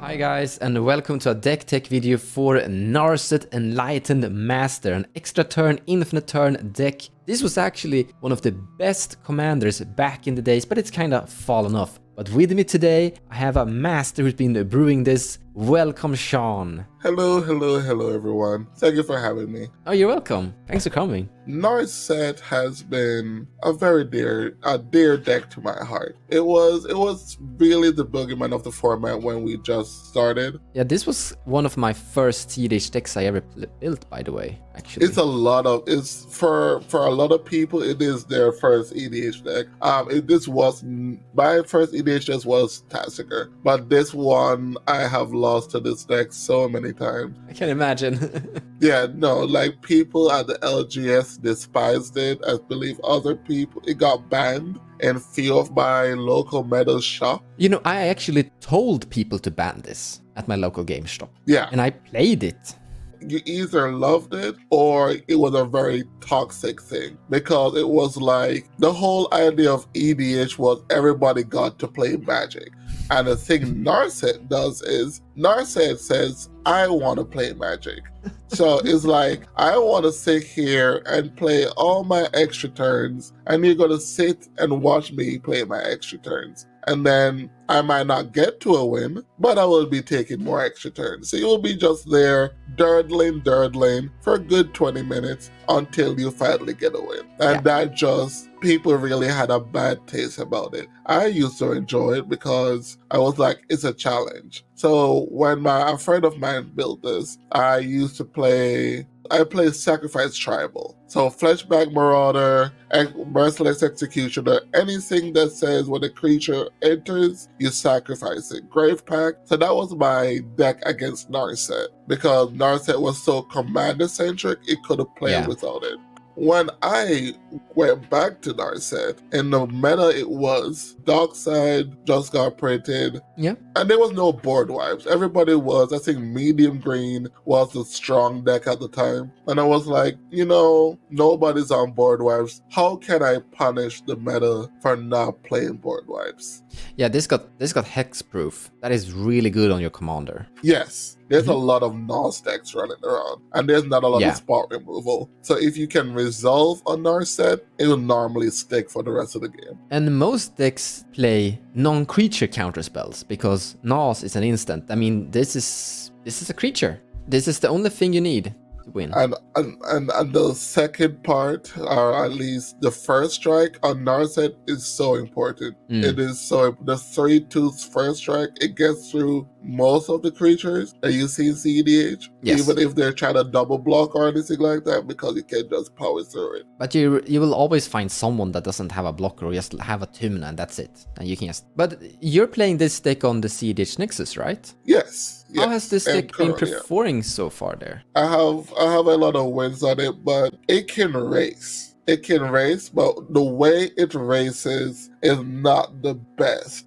Hi guys, and welcome to a deck tech video for Narset Enlightened Master, an extra turn, infinite turn deck. This was actually one of the best commanders back in the days, but it's kinda fallen off. But with me today, I have a master who's been brewing this. Welcome, Shaun. Hello, everyone. Thank you for having me. Oh, you're welcome. Thanks for coming. Narset has been a dear deck to my heart. It was really the boogeyman of the format when we just started. Yeah, this was one of my first cEDH decks I ever built, by the way, actually. It's for a lot of people, it is their first EDH deck. My first EDH deck was Tassiger, but this one I have lost to this deck so many times. I can imagine. Yeah, no, like people at the LGS despised it. I believe other people, it got banned in few of my local metal shop. You know, I actually told people to ban this at my local game shop. Yeah. And I played it. You either loved it or it was a very toxic thing, because it was like the whole idea of EDH was everybody got to play Magic. And the thing Narset does is Narset says, I want to play Magic. So it's like, I want to sit here and play all my extra turns, and you're going to sit and watch me play my extra turns. And then I might not get to a win, but I will be taking more extra turns. So you'll be just there, durdling for a good 20 minutes until you finally get a win. And that just, people really had a bad taste about it. I used to enjoy it because I was like, it's a challenge. So when a friend of mine built this, I played Sacrifice Tribal. So Fleshback Marauder, Merciless Executioner, anything that says when a creature enters, you sacrifice it. Grave Pact. So that was my deck against Narset, because Narset was so commander-centric, it could have played without it. When I went back to Narset, in the meta it was, Dockside just got printed. Yeah. And there was no board wipes. Everybody was, I think medium green was the strong deck at the time. And I was like, nobody's on board wipes. How can I punish the meta for not playing board wipes? Yeah, this got hexproof. That is really good on your commander. Yes. There's a lot of NOS decks running around, and there's not a lot of spot removal. So if you can resolve a Narset, it will normally stick for the rest of the game. And most decks play non-creature counter spells, because NOS is an instant. I mean, this is a creature. This is the only thing you need to win. And the second part, or at least the first strike on Narset, is so important. It is so, the 3/2 first strike, it gets through most of the creatures that you see in cEDH, even if they're trying to double block or anything like that, because you can just power through it. But you will always find someone that doesn't have a blocker or just have a Tymna, and that's it. And you can just... But you're playing this deck on the cEDH Nexus, right? Yes. How has this deck been performing so far there? I have a lot of wins on it, but it can race. It can race, but the way it races is not the best.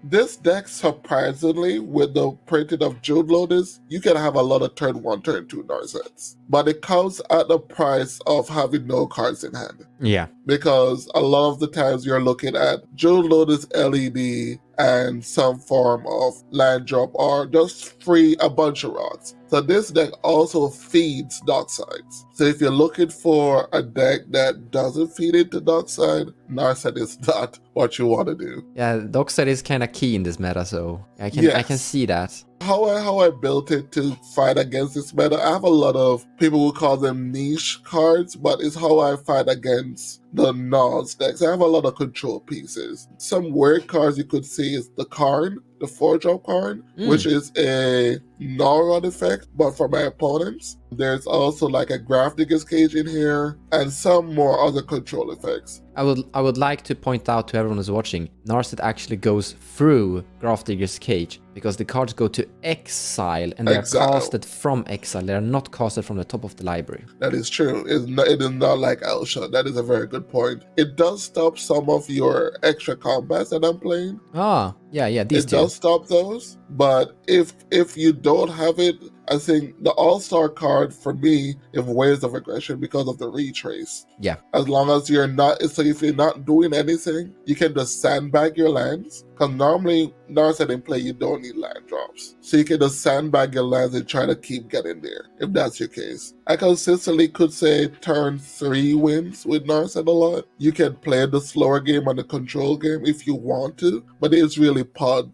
This deck, surprisingly, with the printing of June Lotus, you can have a lot of turn 1, turn 2 Narsets. But it comes at the price of having no cards in hand. Yeah. Because a lot of the times you're looking at June Lotus LED and some form of land drop, or just free a bunch of rocks. So this deck also feeds Docksides. So if you're looking for a deck that doesn't feed into Dockside, Narset is not what you want to do. Yeah, Dockside is kind of key in this meta, so I can see that. How I built it to fight against this meta, I have a lot of people who call them niche cards, but it's how I fight against the NOS decks. I have a lot of control pieces. Some weird cards you could see is the Karn, the 4-drop Karn, which is a null effect, but for my opponents. There's also like a Grafdigger's Cage in here, and some more other control effects. I would like to point out to everyone who's watching, Narset actually goes through Grafdigger's Cage, because the cards go to exile, and they are casted from exile. They are not casted from the top of the library. That is true. It is not like Elsha. That is a very good point. It does stop some of your extra combats that I'm playing. Ah, yeah, these two. It does stop those, but if you don't have it, I think the all-star card for me is Waves of Aggression because of the retrace. Yeah. As long as you're not, so if you're not doing anything, you can just sandbag your lands. Because normally, Narset in play, you don't need land drops. So you can just sandbag your lands and try to keep getting there, if that's your case. I consistently could say turn 3 wins with Narset a lot. You can play the slower game and the control game if you want to, but it's really pod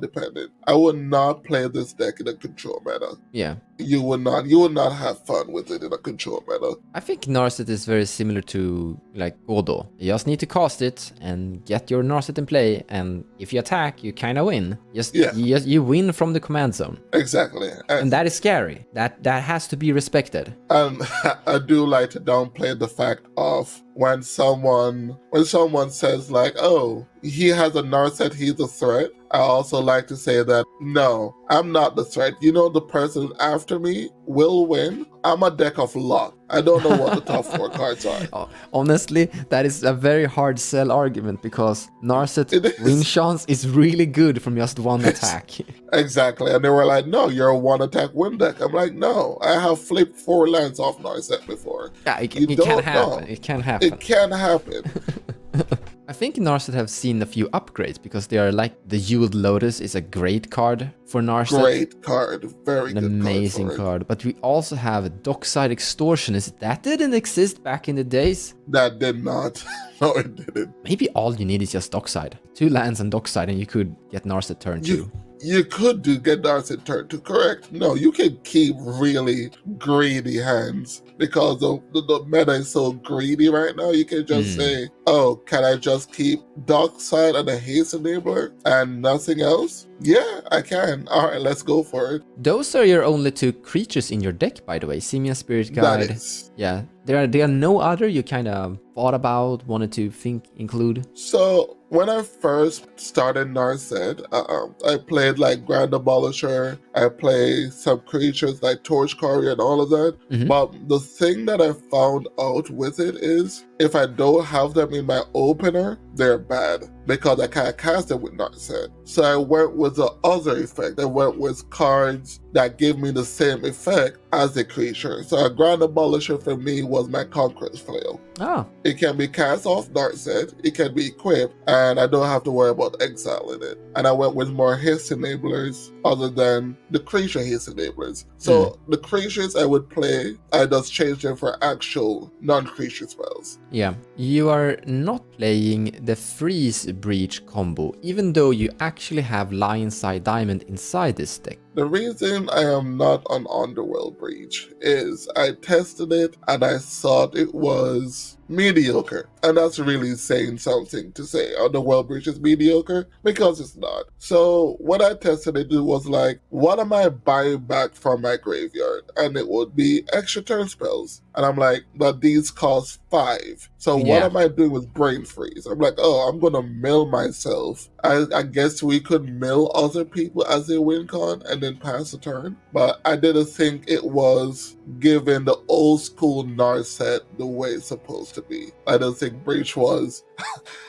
dependent. I would not play this deck in a control meta. Yeah. You would not have fun with it in a control meta. I think Narset is very similar to like Godo. You just need to cast it and get your Narset in play, and if you attack, you kind of win. You win from the command zone. Exactly. And that is scary. That has to be respected. And I do like to downplay the fact of when someone says like, oh, he has a Narset, he's a threat. I also like to say that, no, I'm not the threat. You know, the person after me will win. I'm a deck of luck. I don't know what the top 4 cards are. Honestly, that is a very hard sell argument because Narset win chance is really good from just one attack. Exactly. And they were like, no, you're a 1-attack win deck. I'm like, no, I have flipped 4 lands off Narset before. Yeah, it can happen. It can happen. It can happen. I think Narset have seen a few upgrades because they are like the Jeweled Lotus is a great card for Narset. Great card, very good. An amazing card. But we also have Dockside Extortionist. That didn't exist back in the days. That did not. No, it didn't. Maybe all you need is just Dockside. 2 lands and Dockside, and you could get Narset turn 2. You could get Narset turn 2, correct? No, you can keep really greedy hands because the meta is so greedy right now. You can just say, oh, can I just keep Dockside and a Haste Enabler and nothing else? Yeah, I can. All right, let's go for it. Those are your only 2 creatures in your deck, by the way. Simian Spirit Guide. That is. Yeah, there are no other you kind of thought about, wanted to include? So when I first started Narset, I played like Grand Abolisher. I played some creatures like Torch Courier and all of that. But the thing that I found out with it is if I don't have them in my opener, they're bad because I can't cast them with Narset. So I went with the other effect. I went with cards that give me the same effect as the creature. So a Grand Abolisher for me was my Conqueror's Flail. Oh. It can be cast off Narset, it can be equipped, and I don't have to worry about exiling it. And I went with more Haste Enablers other than the creature Haste Enablers. So the creatures I would play, I just change them for actual non-creature spells. Yeah, you are not playing the Freeze Breach combo, even though you actually have Lionside Diamond inside this deck. The reason I am not on Underworld Breach is I tested it and I thought it was mediocre. And that's really saying something to say Underworld Breach is mediocre because it's not. So what I tested it was like, what am I buying back from my graveyard? And it would be extra turn spells. And I'm like, but these cost 5. So what am I doing with Brain Freeze? I'm like, oh, I'm gonna mill myself. I guess we could mill other people as they win con and then pass the turn. But I didn't think it was given the old school Narset the way it's supposed to be. I don't think Breach was.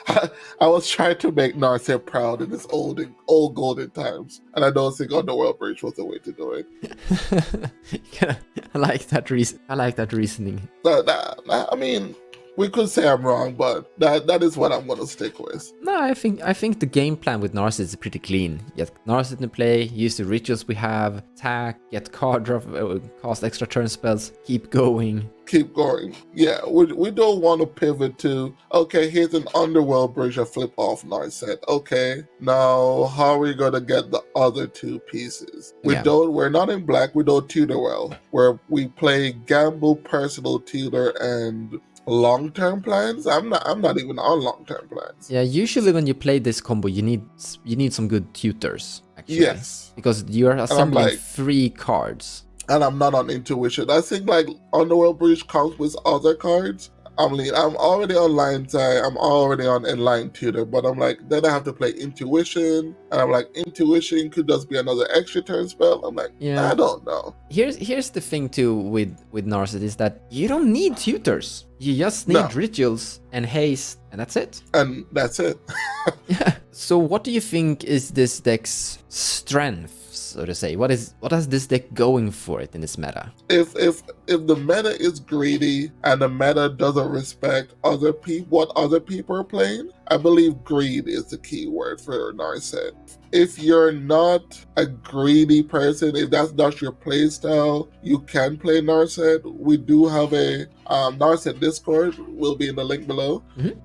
I was trying to make Narset proud in its old golden times. And I don't think Underworld Breach was the way to do it. I like that reasoning. I mean, we could say I'm wrong, but that is what I'm gonna stick with. No, I think the game plan with Narset is pretty clean. Get Narset in play, use the rituals we have, attack, get card drop, cast extra turn spells, keep going. Keep going. Yeah, we don't want to pivot to, okay, here's an Underworld Bridge and flip off Narset. Okay, now how are we gonna get the other 2 pieces? We're not in black, we don't tutor well. We play gamble, personal tutor, and long-term plans. I'm not even on long-term plans. Yeah, usually when you play this combo, you need some good tutors. Actually. Yes, because you are assembling 3 cards. And I'm not on intuition. I think like Underworld Breach comes with other cards. I'm already on line side, I'm already on inline tutor, but I'm like, then I have to play intuition, and I'm like, intuition could just be another extra turn spell. I'm like, I don't know. Here's the thing too with Narset is that you don't need tutors. You just need rituals and haste, and that's it. And that's it. Yeah. So what do you think is this deck's strengths? so to say? What has this deck going for it in this meta? If the meta is greedy and the meta doesn't respect other people, what other people are playing, I believe greed is the key word for Narset. If you're not a greedy person, if that's not your play style, you can play Narset. We do have a Narset Discord, will be in the link below.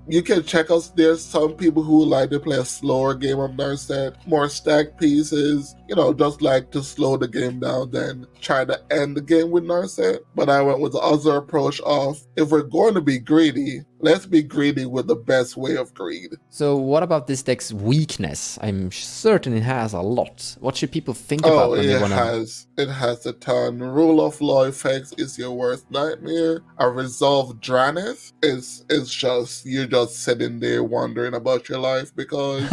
You can check us. There's some people who like to play a slower game of Narset, more stack pieces, just like to slow the game down than try to end the game with Narset. But I went with the other approach of, if we're going to be greedy, let's be greedy with the best way of greed. So what about this deck's weakness? I'm certain it has a lot. What should people think about when they want to... It has a ton. Rule of Law effects is your worst nightmare. A Resolve Draneth is just, you're just sitting there wondering about your life because...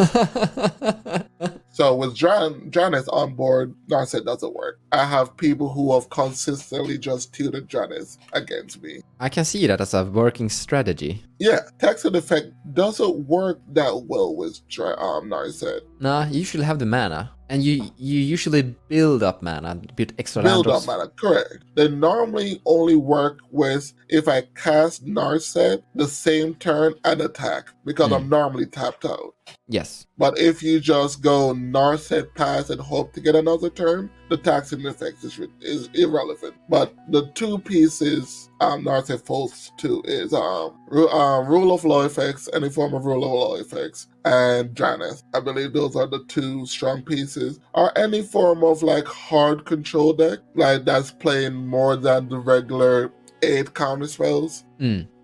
So with Draneth on board, Narset doesn't work. I have people who have consistently just tutored Draneth against me. I can see that as a working strategy. Yeah, Taxid effect doesn't work that well with Narset. Nah, you usually have the mana. And you usually build up mana, build extra land drops. Build up mana, correct. They normally only work with if I cast Narset the same turn and attack, because I'm normally tapped out. Yes. But if you just go Narset pass and hope to get another turn, the taxing effect is irrelevant. But the two pieces Narset falls to is Rule of Law effects, any form of Rule of Law effects, and Draneth. I believe those are the two strong pieces. Or any form of like hard control deck, like that's playing more than the regular 8 counter spells.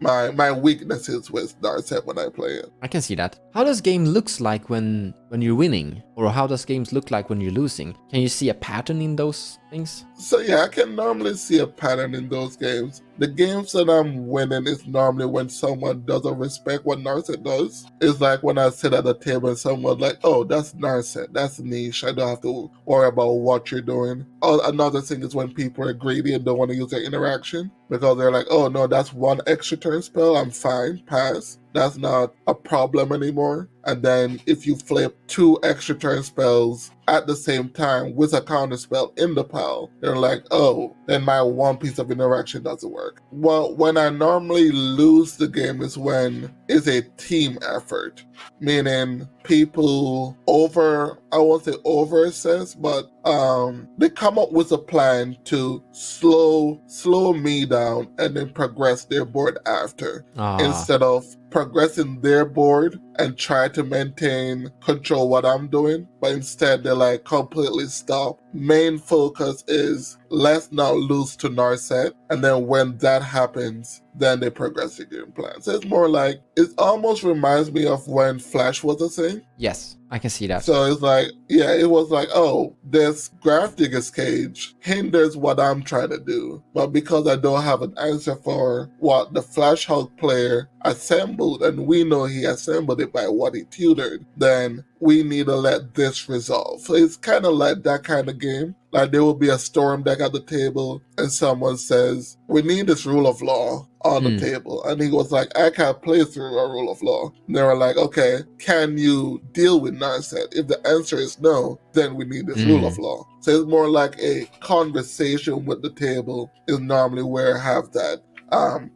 My weakness is with Narset when I play it. I can see that. How does game looks like when you're winning? Or how does games look like when you're losing? Can you see a pattern in those things? So yeah, I can normally see a pattern in those games. The games that I'm winning is normally when someone doesn't respect what Narset does. It's like when I sit at the table and someone's like, oh, that's Narset, that's niche, I don't have to worry about what you're doing. Another thing is when people are greedy and don't want to use their interaction because they're like, oh no, that's one extra turn spell, I'm fine, pass. That's not a problem anymore. And then if you flip 2 extra turn spells at the same time with a counter spell in the pile, they're like, oh, then my one piece of interaction doesn't work. Well, when I normally lose the game is when it's a team effort, meaning people I won't say over-assess, but they come up with a plan to slow me down and then progress their board after, instead of progressing their board and try to maintain control what I'm doing, but instead they're like completely stop. Main focus is let's not lose to Narset, and then when that happens, then they progress the game plan. So it's more like, it almost reminds me of when Flash was a thing. Yes, I can see that. So it's like, yeah, it was like, oh, this Gravedigger's Cage hinders what I'm trying to do. But because I don't have an answer for what the Flash Hulk player assembled, and we know he assembled it by what he tutored, then we need to let this resolve. So it's kind of like that kind of game. Like there will be a storm deck at the table and someone says, we need this Rule of Law on the table. And he was like, I can't play through a Rule of Law. And they were like, okay, can you deal with Narset? If the answer is no, then we need this Rule of Law. So it's more like a conversation with the table is normally where I have that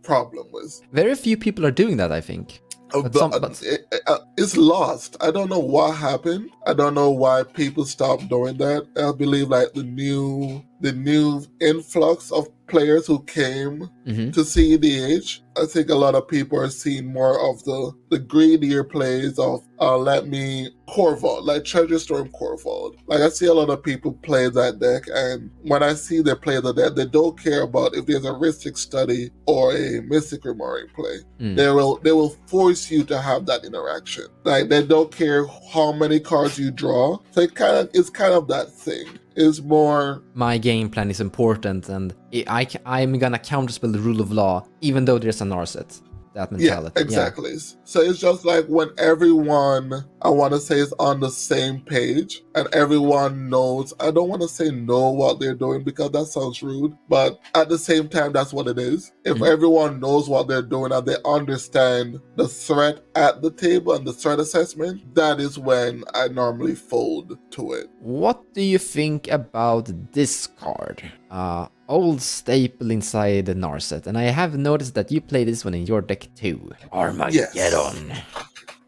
problem with. Very few people are doing that, I think. It's lost. I don't know what happened. I don't know why people stopped doing that. I believe like the new influx of players who came to cEDH, I think a lot of people are seeing more of the greedier plays of let me core vault, like Treasure Storm core vault. Like I see a lot of people play that deck, and when I see they play the deck, they don't care about if there's a Rhystic Study or a Mystic Remoring play. They will force you to have that interaction. Like they don't care how many cards you draw. So it's kind of that thing. Is more my game plan is important, and I'm gonna counterspell the Rule of Law even though there's a Narset. that mentality. Yeah, exactly. So it's just like when everyone, I want to say, is on the same page and everyone knows, I don't want to say know what they're doing because that sounds rude, but at the same time, that's what it is. If everyone knows what they're doing and they understand the threat at the table and the threat assessment, that is when I normally fold to it. What do you think about this card? Old staple inside the Narset, and I have noticed that you play this one in your deck too. Armageddon. Yes.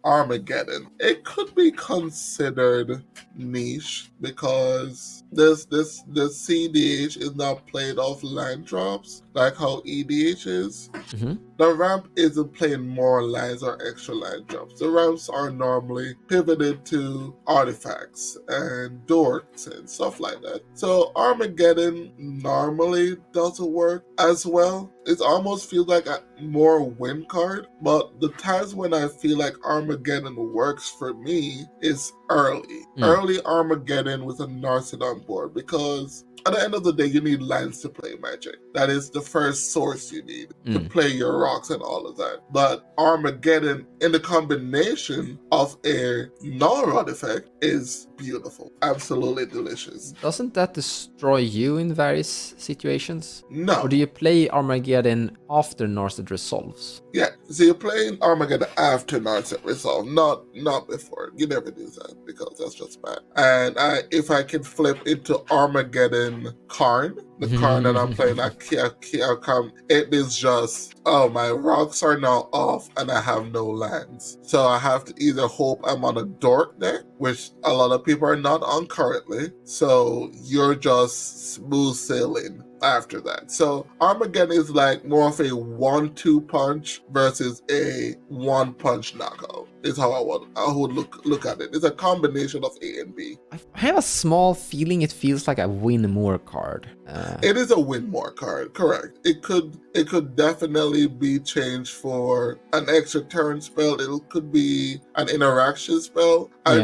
Armageddon. It could be considered niche because this cEDH is not played off land drops like how EDH is. The ramp isn't playing more lands or extra land drops. The ramps are normally pivoted to artifacts and dorks and stuff like that. So Armageddon normally doesn't work as well. It almost feels like a more win card, but the times when I feel like Armageddon works for me is early. Early Armageddon with a Narset on board, because at the end of the day, you need lands to play Magic. That is the first source you need to play your rocks and all of that. But Armageddon in the combination of a null effect is beautiful. Absolutely delicious. Doesn't that destroy you in various situations? No. Or do you play Armageddon after Narset resolves? Yeah, so you're playing Armageddon after Narset resolve, not before. You never do that because that's just bad. And if I can flip into Armageddon Karn, the Karn that I'm playing, it is just, oh, my rocks are now off and I have no lands. So I have to either hope I'm on a dork deck, which a lot of people are not on currently. So you're just smooth sailing after that. So Armageddon is like more of a 1-2 punch versus a 1-punch knockout. Is how I would look at it. It's a combination of A and B. I have a small feeling it feels like a win more card. It is a win more card, correct. It could definitely be changed for an extra turn spell. It could be an interaction spell. I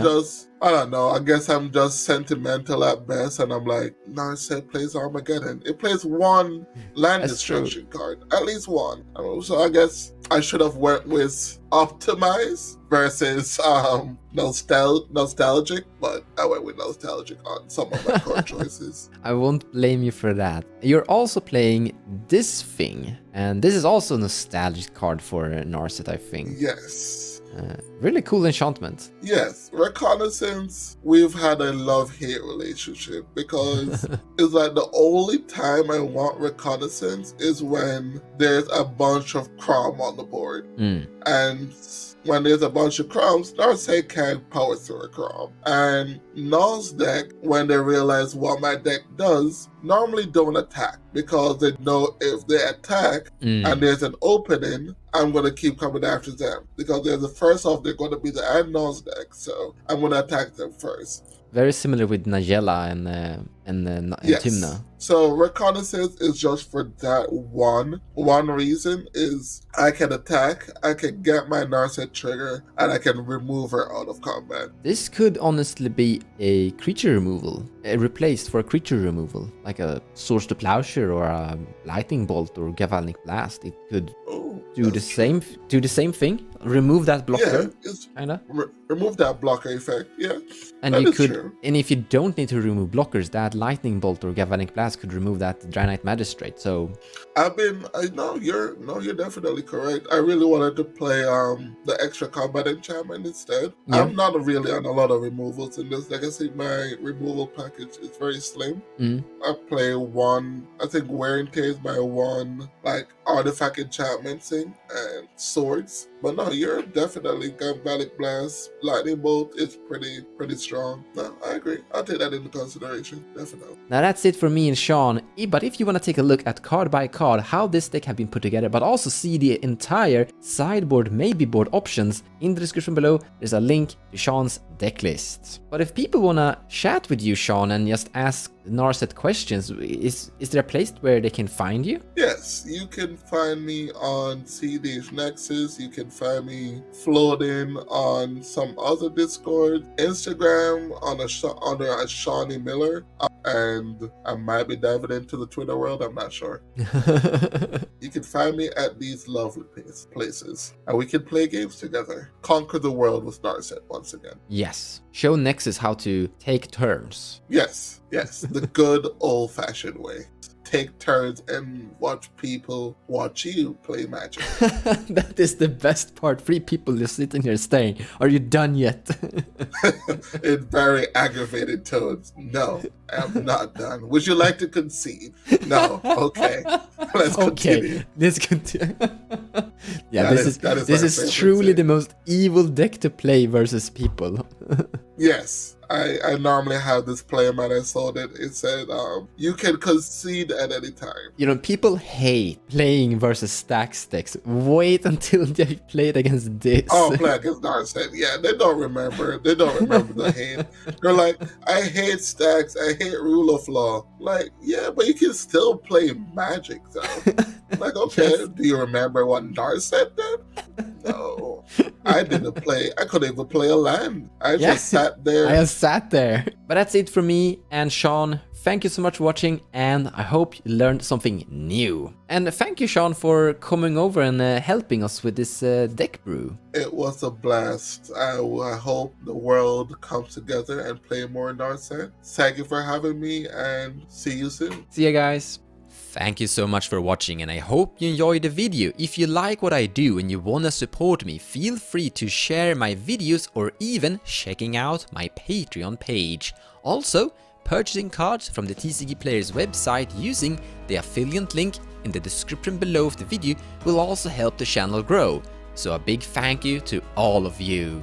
don't know. I guess I'm just sentimental at best, and I'm like, Narset plays Armageddon. It plays one land destruction card, at least one. So I guess I should have went with Optimize versus nostalgic, but I went with nostalgic on some of my card choices. I won't blame you for that. You're also playing this thing, and this is also a nostalgic card for Narset, I think. Yes. Really cool enchantment. Yes, Reconnaissance, we've had a love-hate relationship because it's like the only time I want Reconnaissance is when there's a bunch of Crom on the board. And when there's a bunch of Croms, Narset can't power through a Crom. And Null's deck, when they realize what my deck does, normally don't attack because they know if they attack and there's an opening, I'm going to keep coming after them because they're the first off, they're going to be the Null's deck, so I'm going to attack them first. Very similar with Nagella and Tymna. So Reconnaissance is just for that one reason is I can attack, I can get my Narset trigger, and I can remove her out of combat. This could honestly be a creature removal, replaced for a creature removal, like a Swords to Plowshare or a Lightning Bolt or Gavalnic Blast. It could do the same thing. Remove that blocker, kinda. Remove that blocker effect, yeah. And you could, and if you don't need to remove blockers, that Lightning Bolt or Galvanic Blast could remove that Draenei Magistrate. So you're definitely correct. I really wanted to play the extra combat enchantment instead. Yeah. I'm not really on a lot of removals in this. Like I see, my removal package is very slim. I play one. I think Wear and Tear is my one like artifact enchantment thing and swords. But no, you're definitely Galvanic Blast, Lightning Bolt is pretty strong. No, I agree. I'll take that into consideration, definitely. Now that's it for me and Sean. But if you want to take a look at card by card how this deck have been put together, but also see the entire sideboard, maybe board options, in the description below, there's a link to Sean's deck list. But if people wanna chat with you, Shaun, and just ask Narset questions, is there a place where they can find you? Yes, you can find me on cEDH Nexus. You can find me floating on some other Discord, Instagram under a Shawnee Miller, and I might be diving into the Twitter world. I'm not sure. You can find me at these lovely places, and we can play games together. Conquer the world with Narset once again. Yes. Show Nexus how to take turns. Yes, the good old-fashioned way. Take turns and watch people watch you play Magic. That is the best part. 3 people just sitting here staring. Are you done yet? In very aggravated tones. No, I am not done. Would you like to concede? No. Okay. Let's continue. Okay, let's continue. Yeah, this is is truly the most evil deck to play versus people. Yes. I normally have this player mat. I saw that it said you can concede at any time. You know, people hate playing versus stacks decks. Wait until they played against this. Oh, play against Narset. Yeah, they don't remember. They don't remember the hate. They're like, I hate stacks. I hate rule of law. Like, yeah, but you can still play Magic though. Like, okay, yes. Do you remember what Narset did? No, I didn't play. I couldn't even play a land. I just sat there. I just sat there. But that's it for me and Shaun. Thank you so much for watching, and I hope you learned something new. And thank you, Shaun, for coming over and helping us with this deck brew. It was a blast. I hope the world comes together and play more Narset. Thank you for having me, and see you soon. See you guys. Thank you so much for watching, and I hope you enjoyed the video. If you like what I do and you wanna support me, feel free to share my videos or even checking out my Patreon page. Also, purchasing cards from the TCG Players website using the affiliate link in the description below of the video will also help the channel grow. So a big thank you to all of you.